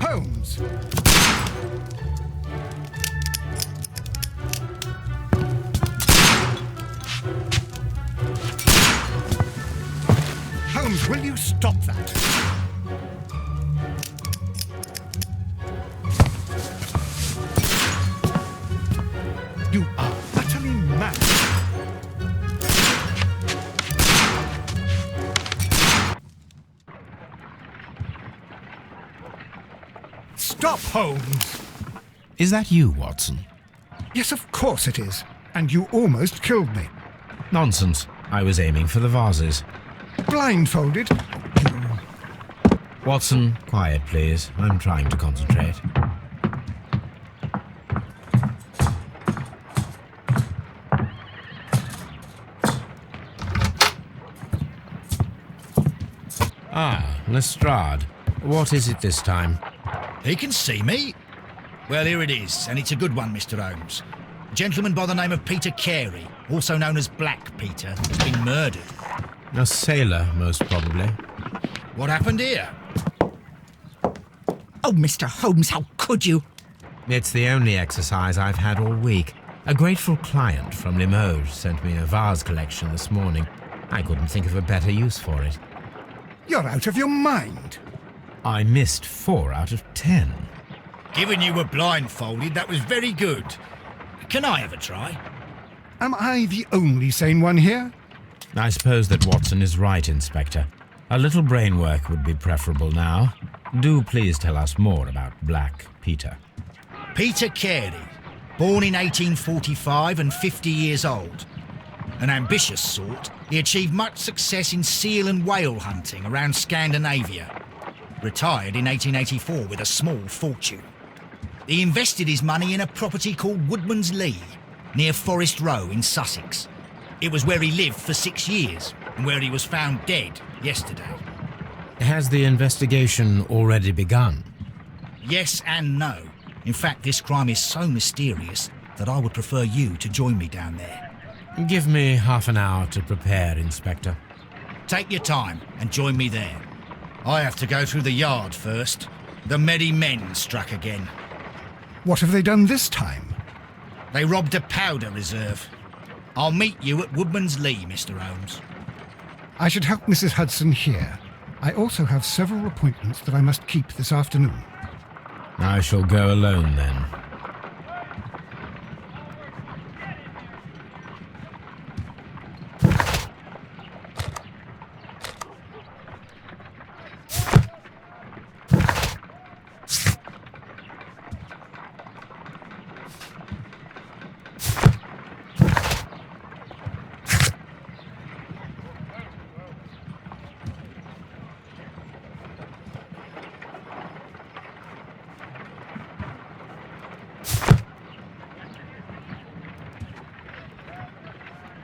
Holmes! Holmes, will you stop that? You are utterly mad. Stop, Holmes! Is that you, Watson? Yes, of course it is. And you almost killed me. Nonsense. I was aiming for the vases. Blindfolded? Watson, quiet, please. I'm trying to concentrate. Ah, Lestrade. What is it this time? He can see me. Well, here it is, and it's a good one, Mr. Holmes. A gentleman by the name of Peter Carey, also known as Black Peter, has been murdered. A sailor, most probably. What happened here? Oh, Mr. Holmes, how could you? It's the only exercise I've had all week. A grateful client from Limoges sent me a vase collection this morning. I couldn't think of a better use for it. You're out of your mind. I missed 4 out of 10. Given you were blindfolded, that was very good. Can I have a try? Am I the only sane one here? I suppose that Watson is right, Inspector. A little brain work would be preferable now. Do please tell us more about Black Peter. Peter Carey, born in 1845 and 50 years old. An ambitious sort, he achieved much success in seal and whale hunting around Scandinavia. Retired in 1884 with a small fortune. He invested his money in a property called Woodman's Lee, near Forest Row in Sussex. It was where he lived for 6 years, and where he was found dead yesterday. Has the investigation already begun? Yes and no. In fact, this crime is so mysterious that I would prefer you to join me down there. Give me half an hour to prepare, Inspector. Take your time and join me there. I have to go through the yard first. The Medi men struck again. What have they done this time? They robbed a powder reserve. I'll meet you at Woodman's Lee, Mr. Holmes. I should help Mrs. Hudson here. I also have several appointments that I must keep this afternoon. I shall go alone then.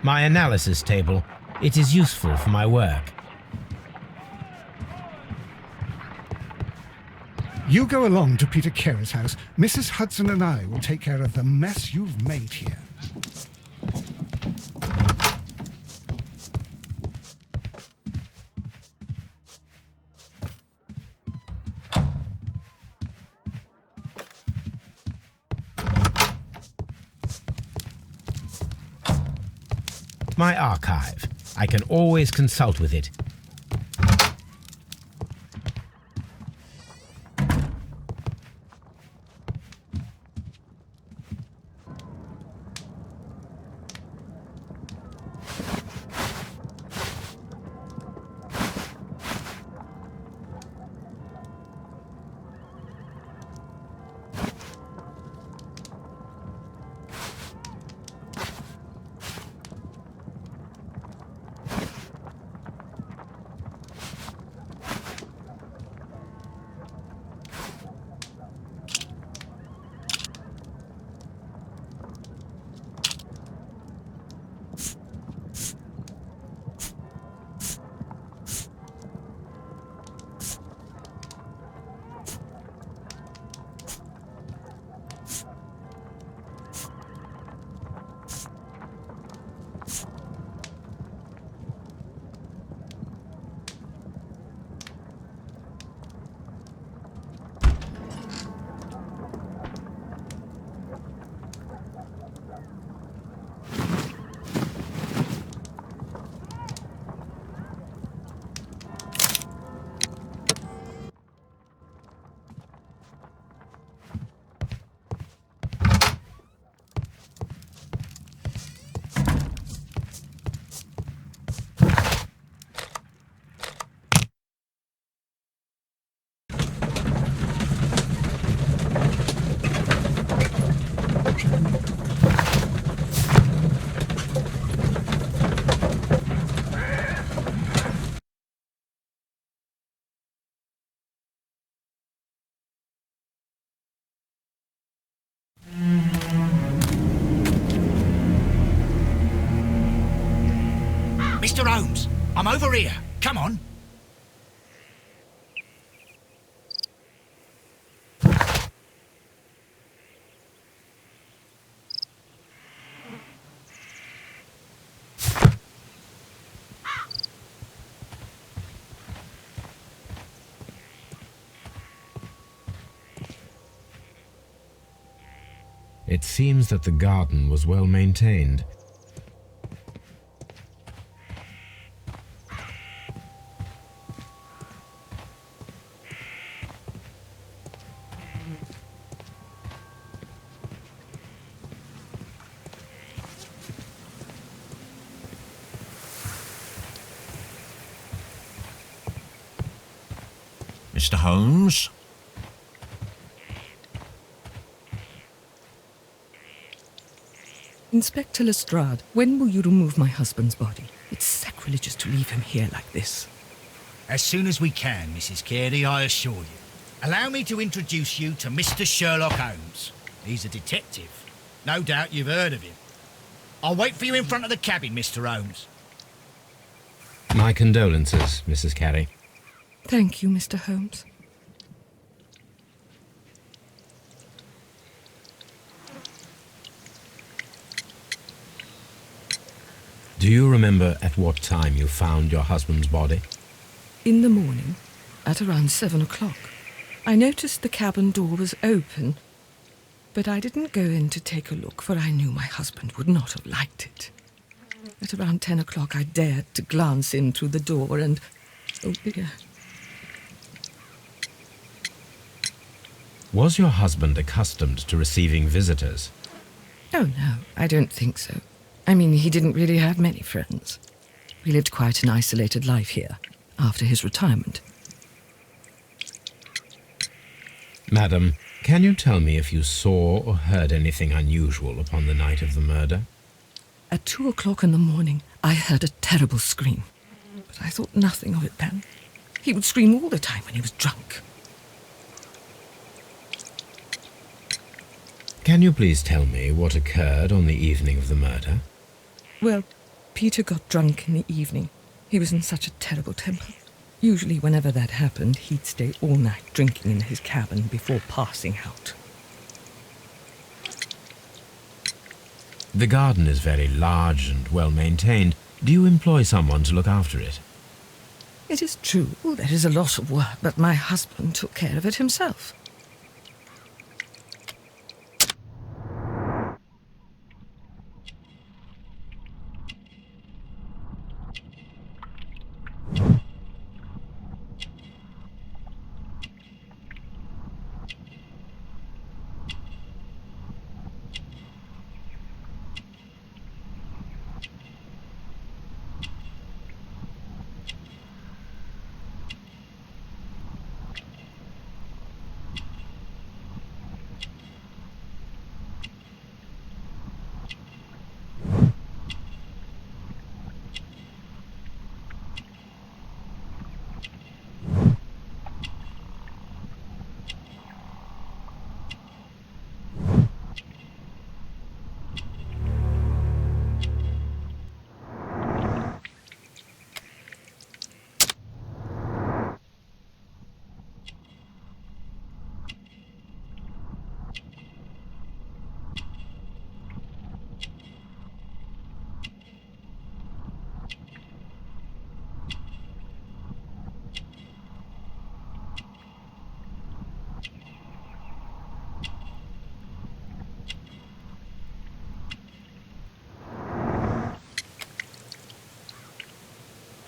My analysis table. It is useful for my work. You go along to Peter Carey's house. Mrs. Hudson and I will take care of the mess you've made here. My archive. I can always consult with it. Mr. Holmes, I'm over here. Come on. It seems that the garden was well maintained. Mr. Holmes? Inspector Lestrade, when will you remove my husband's body? It's sacrilegious to leave him here like this. As soon as we can, Mrs. Carey, I assure you. Allow me to introduce you to Mr. Sherlock Holmes. He's a detective. No doubt you've heard of him. I'll wait for you in front of the cabin, Mr. Holmes. My condolences, Mrs. Carey. Thank you, Mr. Holmes. Do Do you remember at what time you found your husband's body? In the morning, at around 7 o'clock, I noticed the cabin door was open, but I didn't go in to take a look, for I knew my husband would not have liked it. At around 10 o'clock, I dared to glance in through the door and... oh dear. Was your husband accustomed to receiving visitors? Oh, no, I don't think so. I mean, he didn't really have many friends. We lived quite an isolated life here, after his retirement. Madam, can you tell me if you saw or heard anything unusual upon the night of the murder? At 2 o'clock in the morning, I heard a terrible scream. But I thought nothing of it then. He would scream all the time when he was drunk. Can you please tell me what occurred on the evening of the murder? Well, Peter got drunk in the evening. He was in such a terrible temper. Usually, whenever that happened, he'd stay all night drinking in his cabin before passing out. The garden is very large and well maintained. Do you employ someone to look after it? It is true, there is a lot of work, but my husband took care of it himself.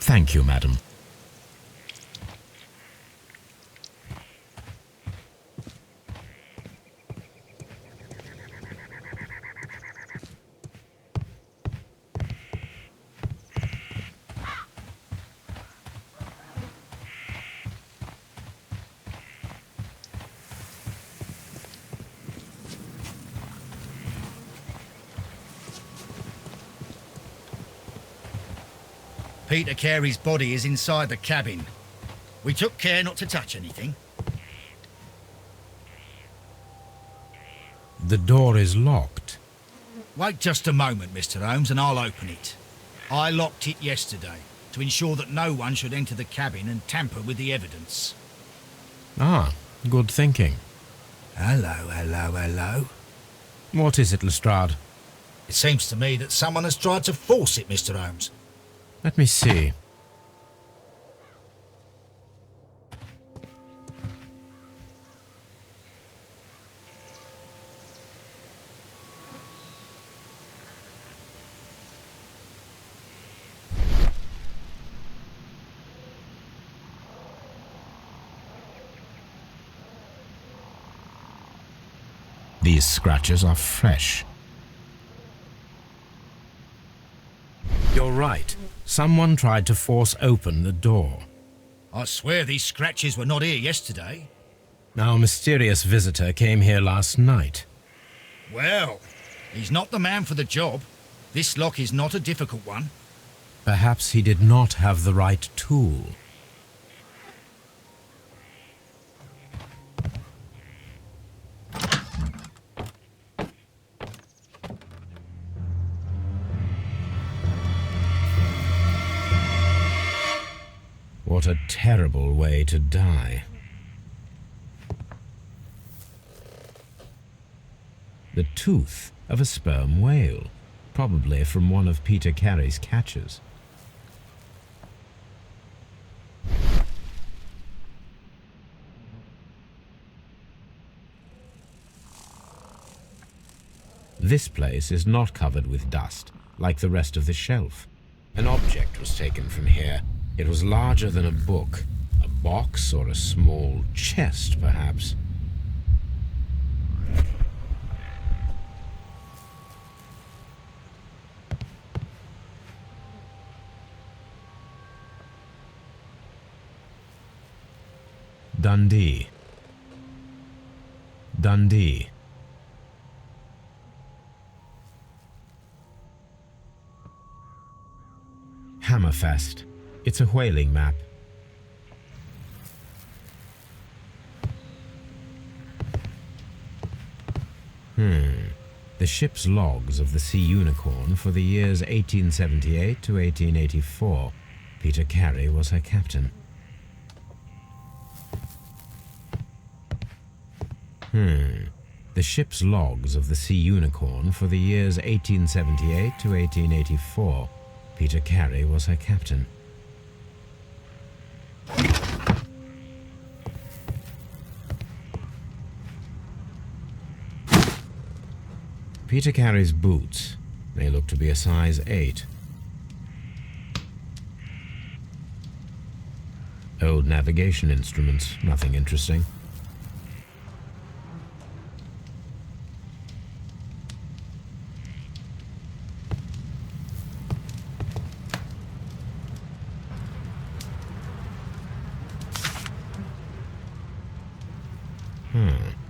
Thank you, madam. Peter Carey's body is inside the cabin. We took care not to touch anything. The door is locked. Wait just a moment, Mr. Holmes, and I'll open it. I locked it yesterday to ensure that no one should enter the cabin and tamper with the evidence. Ah, good thinking. Hello. What is it, Lestrade? It seems to me that someone has tried to force it, Mr. Holmes. Let me see. These scratches are fresh. You're right. Someone tried to force open the door. I swear these scratches were not here yesterday. Our mysterious visitor came here last night. Well, he's not the man for the job. This lock is not a difficult one. Perhaps he did not have the right tool. What a terrible way to die. The tooth of a sperm whale, probably from one of Peter Carey's catches. This place is not covered with dust, like the rest of the shelf. An object was taken from here. It was larger than a book, a box or a small chest, perhaps. Dundee. Dundee. Hammerfest. It's a whaling map. The ship's logs of the Sea Unicorn for the years 1878 to 1884. Peter Carey was her captain. The ship's logs of the Sea Unicorn for the years 1878 to 1884. Peter Carey was her captain. Peter Carey's boots. They look to be a size 8. Old navigation instruments, nothing interesting.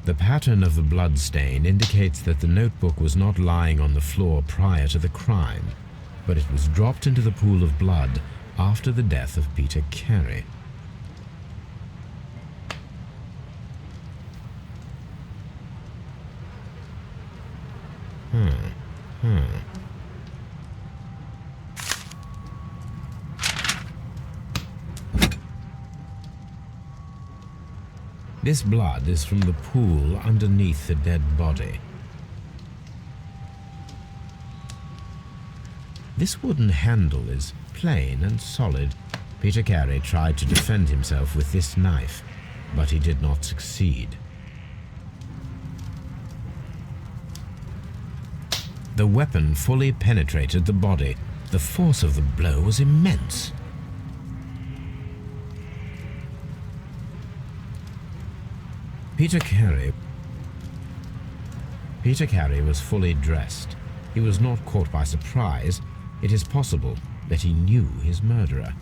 The pattern of the blood stain indicates that the notebook was not lying on the floor prior to the crime, but it was dropped into the pool of blood after the death of Peter Carey. This blood is from the pool underneath the dead body. This wooden handle is plain and solid. Peter Carey tried to defend himself with this knife, but he did not succeed. The weapon fully penetrated the body. The force of the blow was immense. Peter Carey was fully dressed. He was not caught by surprise. It is possible that he knew his murderer.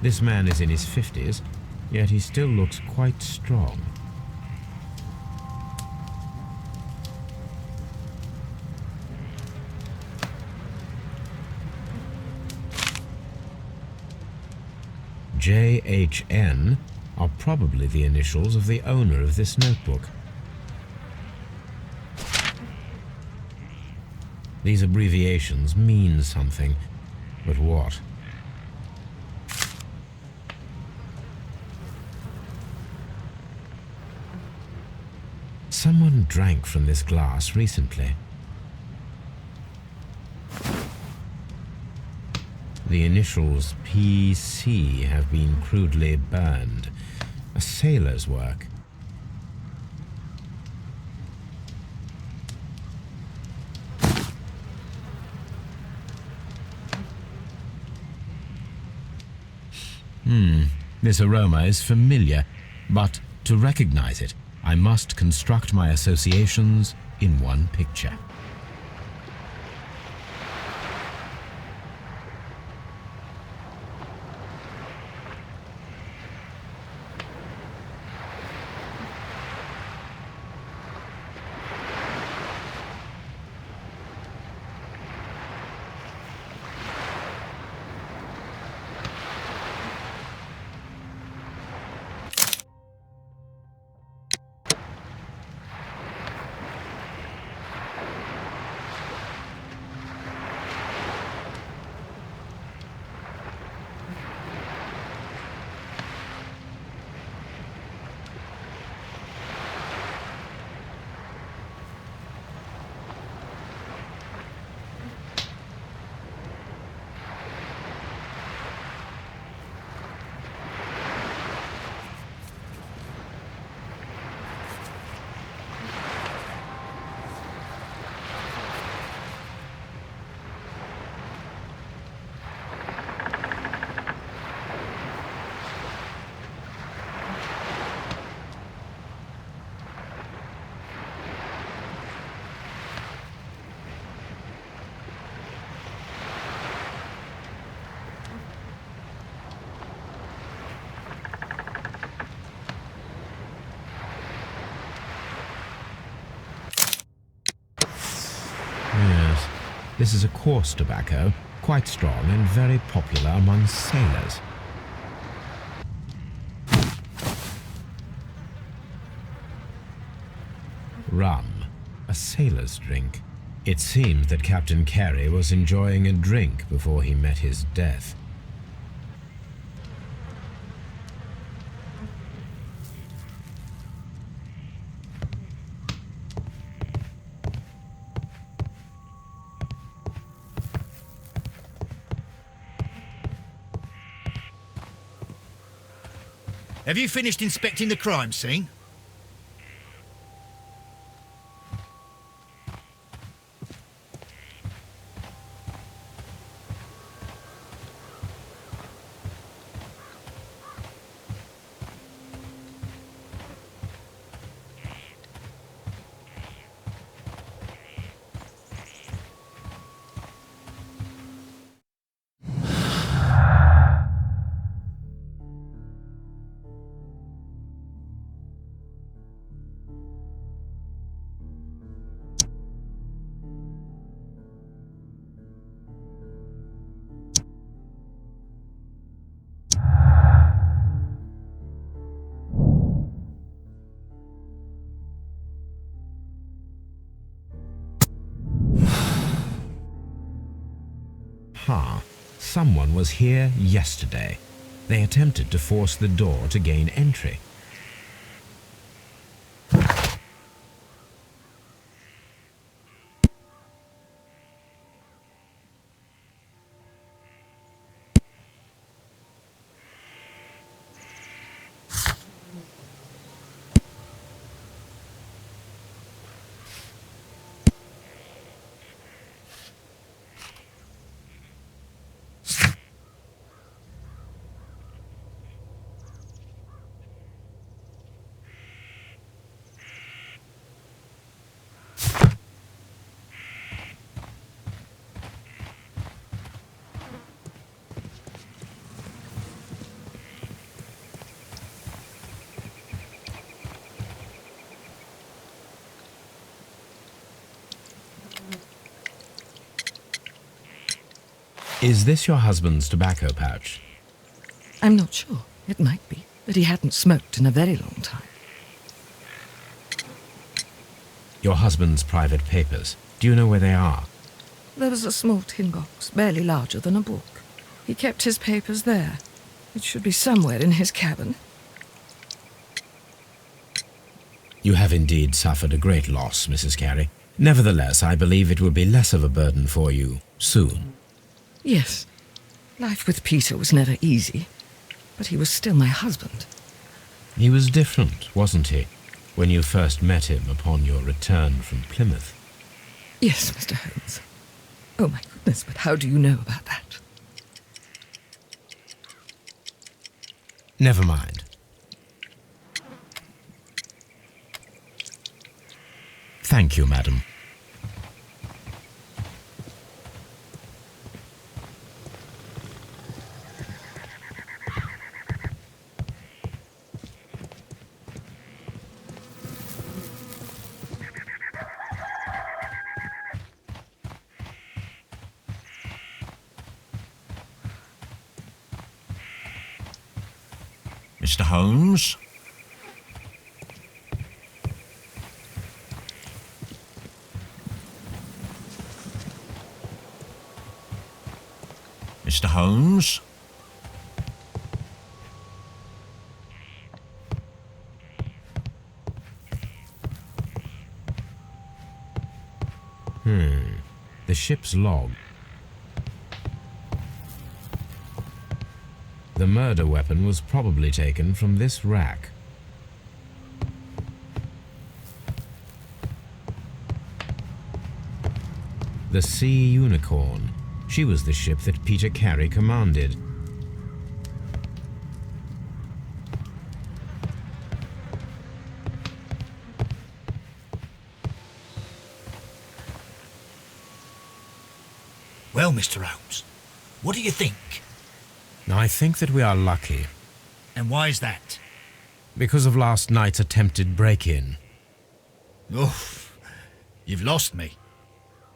This man is in his 50s, yet he still looks quite strong. JHN are probably the initials of the owner of this notebook. These abbreviations mean something, but what? Someone drank from this glass recently. The initials PC have been crudely burned. A sailor's work. This aroma is familiar, but to recognize it, I must construct my associations in one picture. Yes, this is a coarse tobacco, quite strong and very popular among sailors. Rum, a sailor's drink. It seemed that Captain Carey was enjoying a drink before he met his death. Have you finished inspecting the crime scene? Someone was here yesterday. They attempted to force the door to gain entry. Is this your husband's tobacco pouch? I'm not sure. It might be, but he hadn't smoked in a very long time. Your husband's private papers. Do you know where they are? There was a small tin box, barely larger than a book. He kept his papers there. It should be somewhere in his cabin. You have indeed suffered a great loss, Mrs. Carey. Nevertheless, I believe it will be less of a burden for you soon. Yes. Life with Peter was never easy, but he was still my husband. He was different, wasn't he, when you first met him upon your return from Plymouth? Yes, Mr. Holmes. Oh, my goodness, but how do you know about that? Never mind. Thank you, madam. Mr. Holmes? Mr. Holmes? The ship's log. The murder weapon was probably taken from this rack. The Sea Unicorn. She was the ship that Peter Carey commanded. Well, Mr. Holmes, what do you think? I think that we are lucky, And why is that? because of last night's attempted break-in. Oh, you've lost me.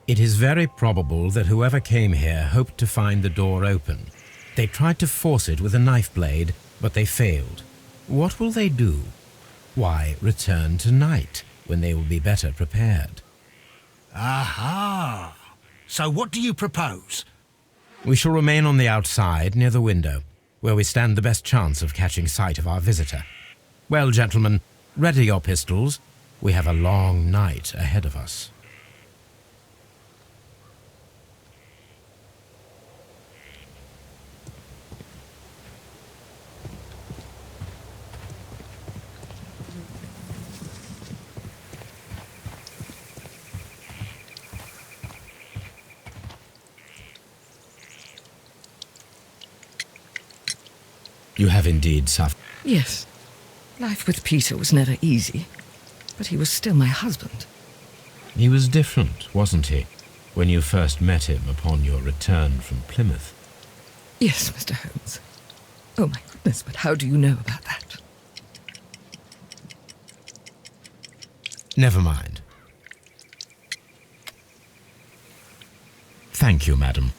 It is very probable that whoever came here hoped to find the door open. They tried to force it with a knife blade, but they failed. What will they do? Why, return tonight, when they will be better prepared. Aha! So what do you propose? We shall remain on the outside, near the window, where we stand the best chance of catching sight of our visitor. Well, gentlemen, ready your pistols. We have a long night ahead of us. You have indeed suffered. Yes. Life with Peter was never easy, but he was still my husband. He was different, wasn't he, when you first met him upon your return from Plymouth? Yes, Mr. Holmes. Oh, my goodness, but how do you know about that? Never mind. Thank you, madam.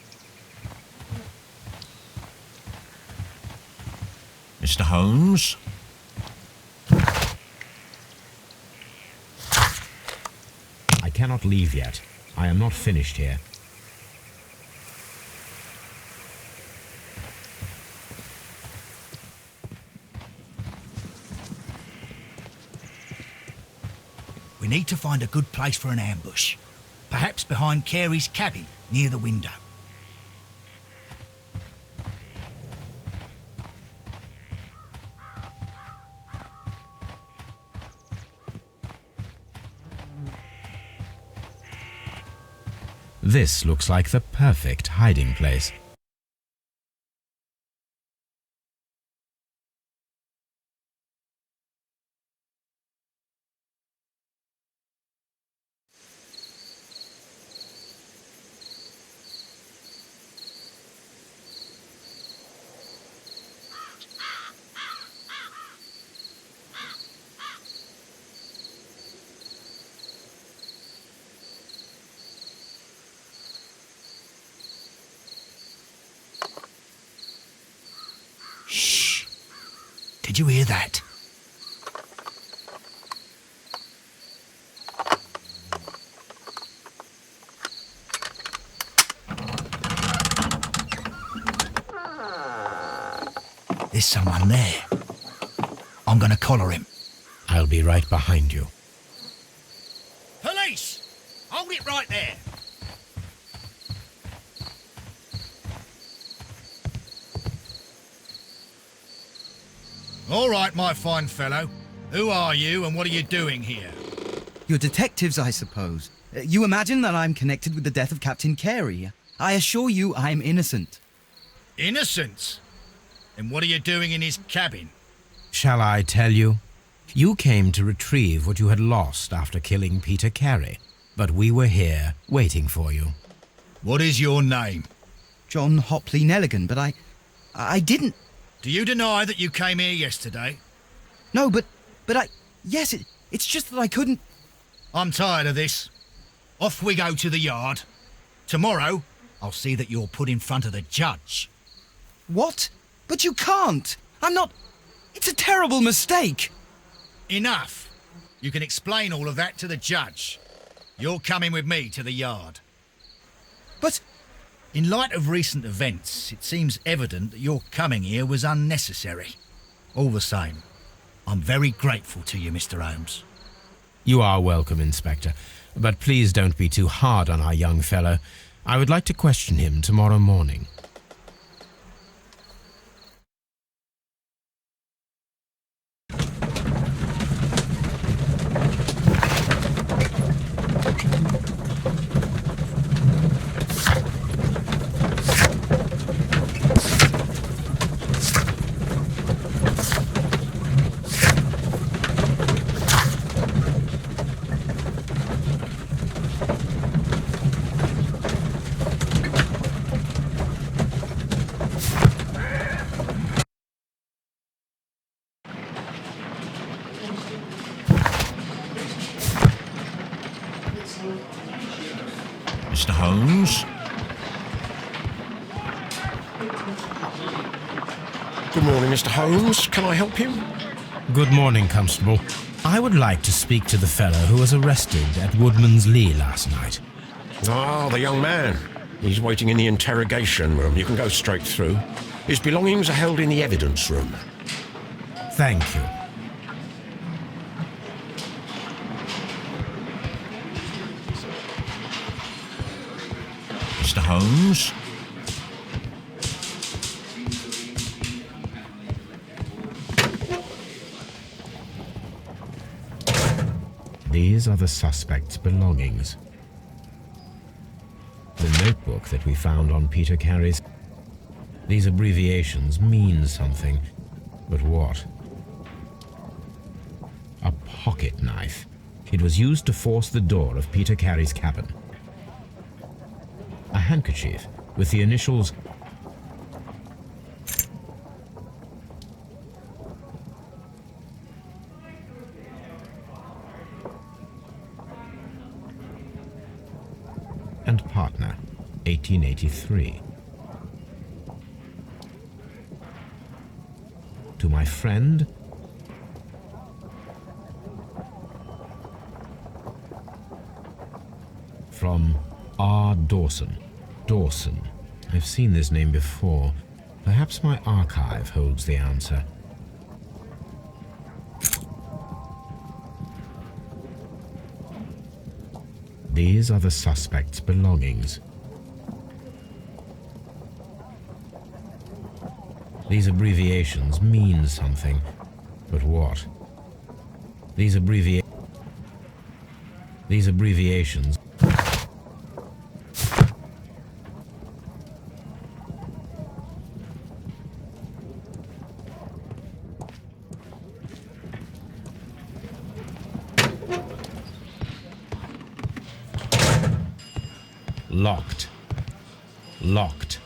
Mr. Holmes? I cannot leave yet. I am not finished here. We need to find a good place for an ambush. Perhaps behind Carey's cabin, near the window. This looks like the perfect hiding place. Shh! Did you hear that? There's someone there. I'm gonna collar him. I'll be right behind you. Police! Hold it right there! All right, my fine fellow. Who are you and what are you doing here? You're detectives, I suppose. You imagine that I'm connected with the death of Captain Carey. I assure you I'm innocent. Innocent? And what are you doing in his cabin? Shall I tell you? You came to retrieve what you had lost after killing Peter Carey, but we were here waiting for you. What is your name? John Hopley Nelligan, but I didn't... Do you deny that you came here yesterday? No, but yes, it's just that I couldn't... I'm tired of this. Off we go to the yard. Tomorrow, I'll see that you're put in front of the judge. What? But you can't! I'm not... It's a terrible mistake! Enough. You can explain all of that to the judge. You're coming with me to the yard. But... In light of recent events, it seems evident that your coming here was unnecessary. All the same, I'm very grateful to you, Mr. Holmes. You are welcome, Inspector, but please don't be too hard on our young fellow. I would like to question him tomorrow morning. Holmes? Good morning, Mr. Holmes. Can I help you? Good morning, Constable. I would like to speak to the fellow who was arrested at Woodman's Lee last night. Ah, the young man. He's waiting in the interrogation room. You can go straight through. His belongings are held in the evidence room. Thank you. Mr. Holmes? These are the suspect's belongings. The notebook that we found on Peter Carey's. These abbreviations mean something, but what? A pocket knife. It was used to force the door of Peter Carey's cabin. A handkerchief with the initials and partner, 1883. To my friend, from R. Dawson. Dawson. I've seen this name before. Perhaps my archive holds the answer. These are the suspect's belongings. These abbreviations mean something, but what? These abbreviations. Locked. Locked.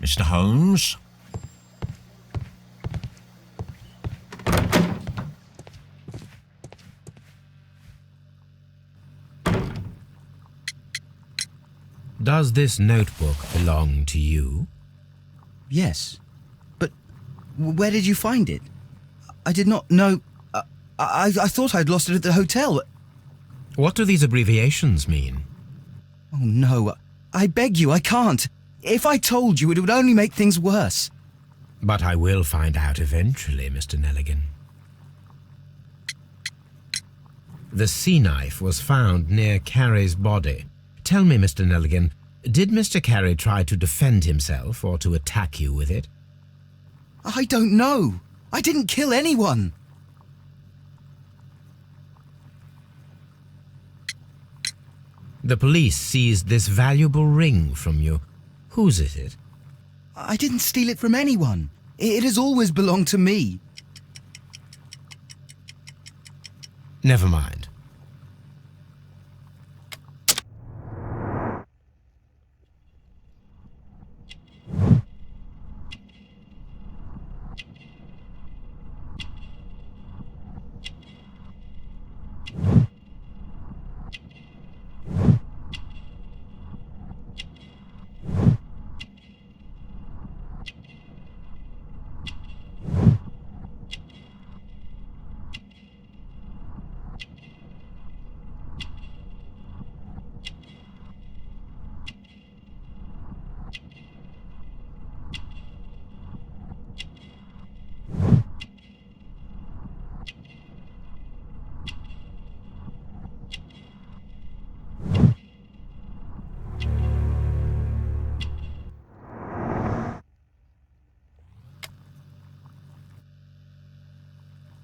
Mr. Holmes? Does this notebook belong to you? Yes. But where did you find it? I did not know... I thought I'd lost it at the hotel. What do these abbreviations mean? Oh, no. I beg you, I can't. If I told you, it would only make things worse. But I will find out eventually, Mr. Nelligan. The sea knife was found near Carey's body. Tell me, Mr. Nelligan, did Mr. Carey try to defend himself or to attack you with it? I don't know. I didn't kill anyone. The police seized this valuable ring from you. Whose is it? I didn't steal it from anyone. It has always belonged to me. Never mind.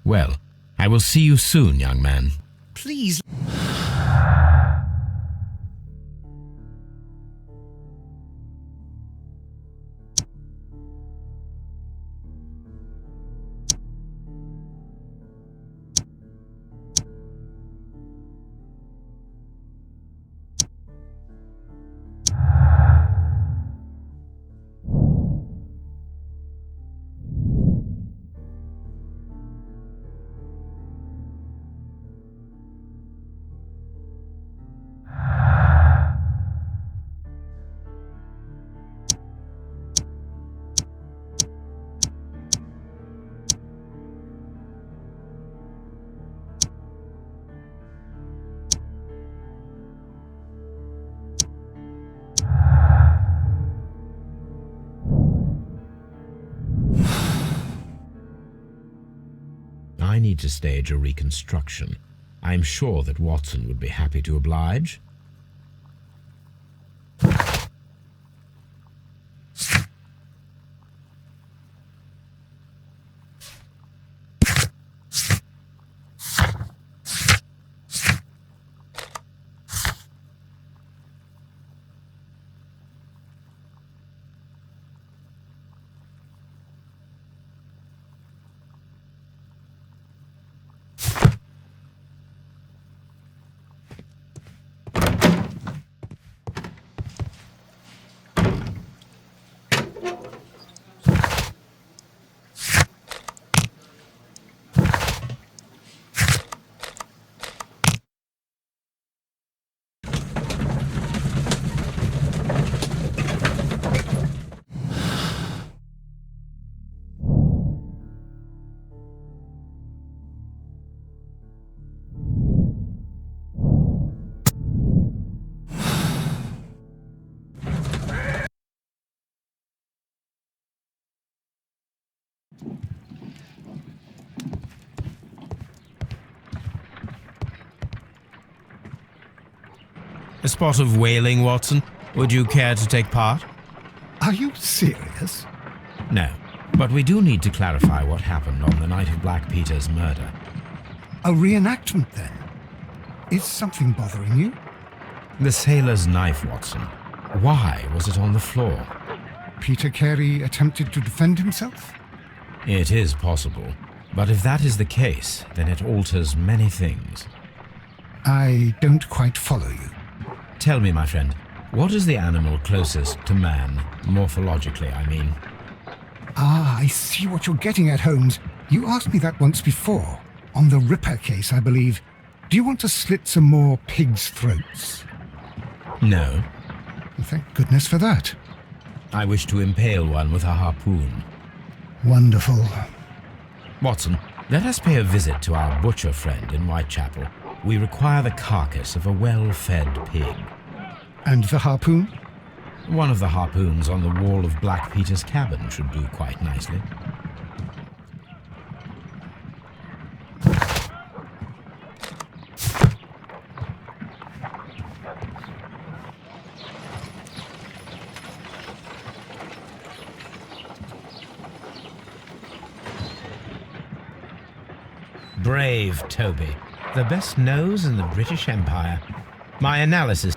Well, I will see you soon, young man. Please. I need to stage a reconstruction. I'm sure that Watson would be happy to oblige. A spot of whaling, Watson. Would you care to take part? Are you serious? No, but we do need to clarify what happened on the night of Black Peter's murder. A reenactment, then? Is something bothering you? The sailor's knife, Watson. Why was it on the floor? Peter Carey attempted to defend himself? It is possible, but if that is the case, then it alters many things. I don't quite follow you. Tell me, my friend, what is the animal closest to man, morphologically, I mean? Ah, I see what you're getting at, Holmes. You asked me that once before. On the Ripper case, I believe. Do you want to slit some more pigs' throats? No. Thank goodness for that. I wish to impale one with a harpoon. Wonderful. Watson, let us pay a visit to our butcher friend in Whitechapel. We require the carcass of a well-fed pig. And the harpoon? One of the harpoons on the wall of Black Peter's cabin should do quite nicely. Brave Toby, the best nose in the British Empire. My analysis...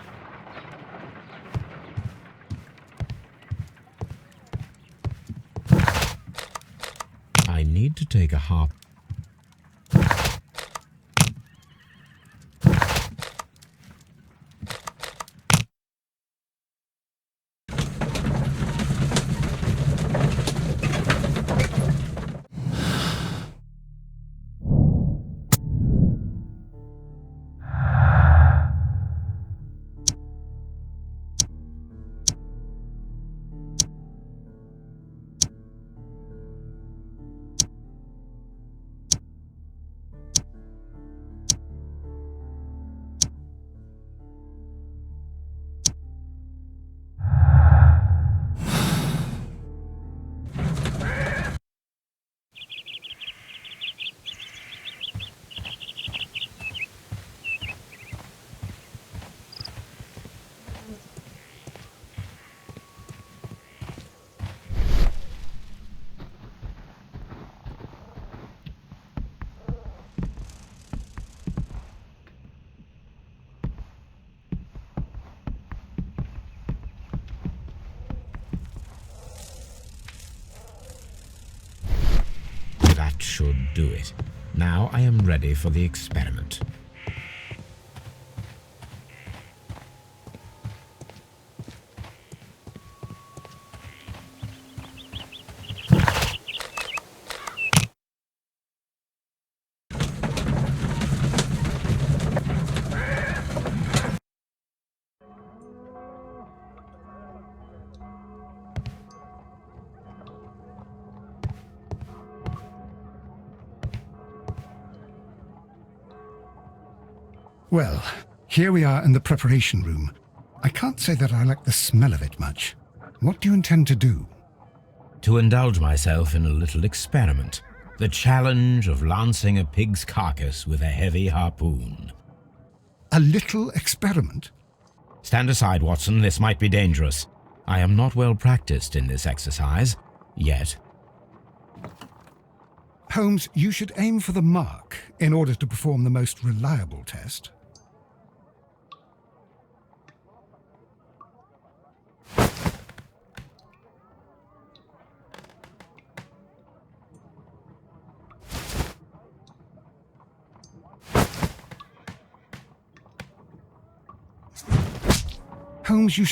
I need to take a harp. That should do it. Now I am ready for the experiment. Well, here we are in the preparation room. I can't say that I like the smell of it much. What do you intend to do? To indulge myself in a little experiment. The challenge of lancing a pig's carcass with a heavy harpoon. A little experiment? Stand aside, Watson. This might be dangerous. I am not well practiced in this exercise, yet. Holmes, you should aim for the mark in order to perform the most reliable test. Holmes, you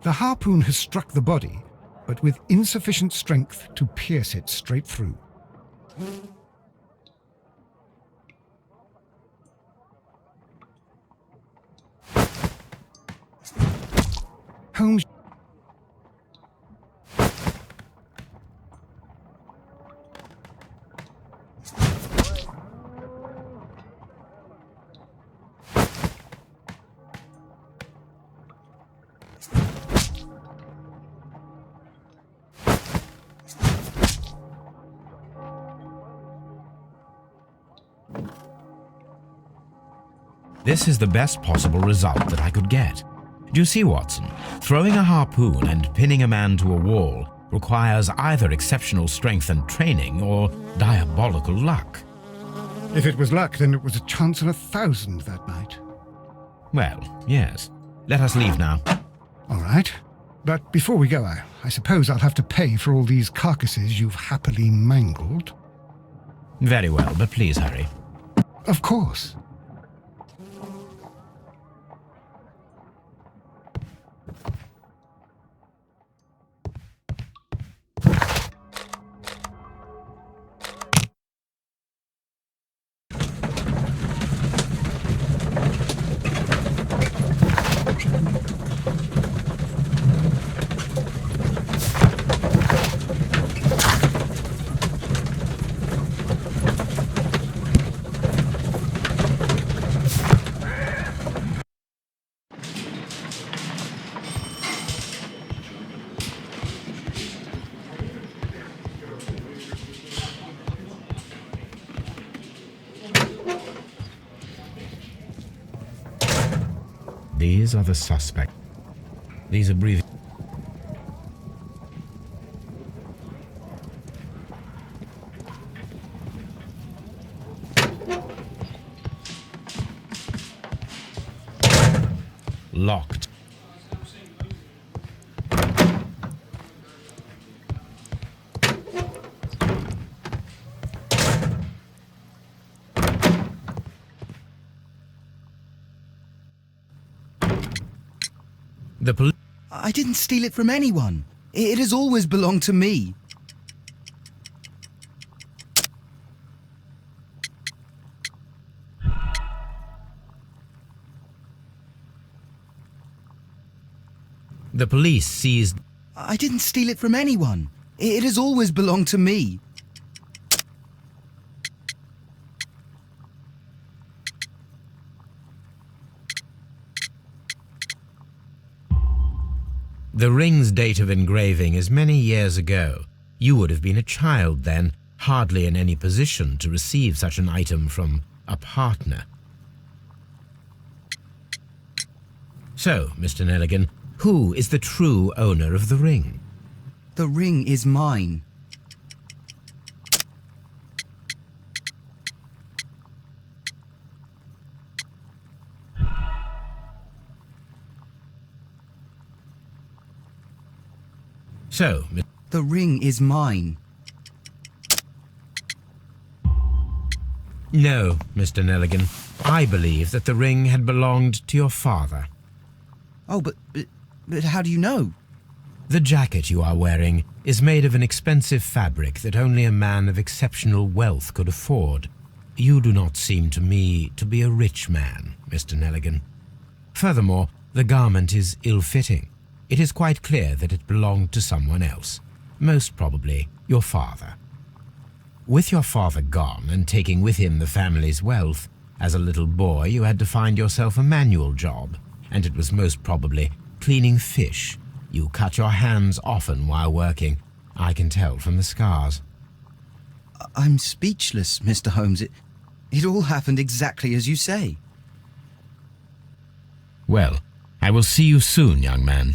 The harpoon has struck the body, but with insufficient strength to pierce it straight through. Holmes, This is the best possible result that I could get. Do you see, Watson? Throwing a harpoon and pinning a man to a wall requires either exceptional strength and training or diabolical luck. if it was luck, then it was a chance in 1,000 that night. Well, yes. Let us leave now. All right. But before we go, I suppose I'll have to pay for all these carcasses you've happily mangled. Very well, but please hurry. Of course. These are the suspects. These are breathing. Locked. The police. I didn't steal it from anyone. It has always belonged to me. The police seized. I didn't steal it from anyone. It has always belonged to me. The ring's date of engraving is many years ago. You would have been a child then, hardly in any position to receive such an item from a partner. So, Mr. Nelligan, who is the true owner of the ring? The ring is mine. So, The ring is mine. No, Mr. Nelligan. I believe that the ring had belonged to your father. Oh, but how do you know? The jacket you are wearing is made of an expensive fabric that only a man of exceptional wealth could afford. You do not seem to me to be a rich man, Mr. Nelligan. Furthermore, the garment is ill-fitting. It is quite clear that it belonged to someone else, most probably your father. With your father gone and taking with him the family's wealth, as a little boy you had to find yourself a manual job, and it was most probably cleaning fish. You cut your hands often while working. I can tell from the scars. I'm speechless, Mr. Holmes. It all happened exactly as you say. Well, I will see you soon, young man.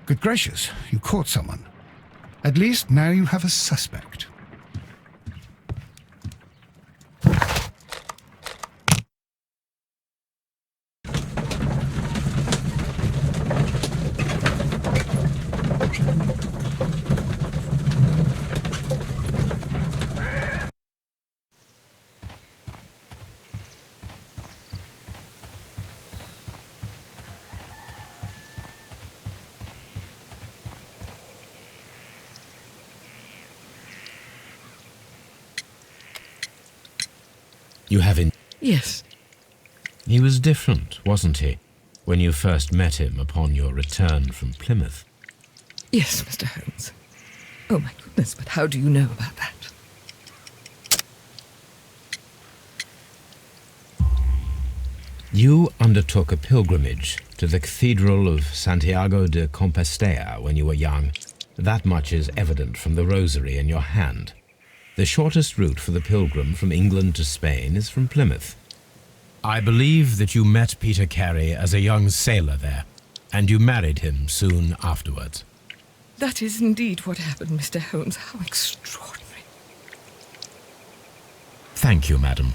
Good gracious, you caught someone. At least now you have a suspect. You have in... Yes. He was different, wasn't he, when you first met him upon your return from Plymouth? Yes, Mr. Holmes. Oh, my goodness, but how do you know about that? You undertook a pilgrimage to the Cathedral of Santiago de Compostela when you were young. That much is evident from the rosary in your hand. The shortest route for the pilgrim from England to Spain is from Plymouth. I believe that you met Peter Carey as a young sailor there, and you married him soon afterwards. That is indeed what happened, Mr. Holmes. How extraordinary. Thank you, madam.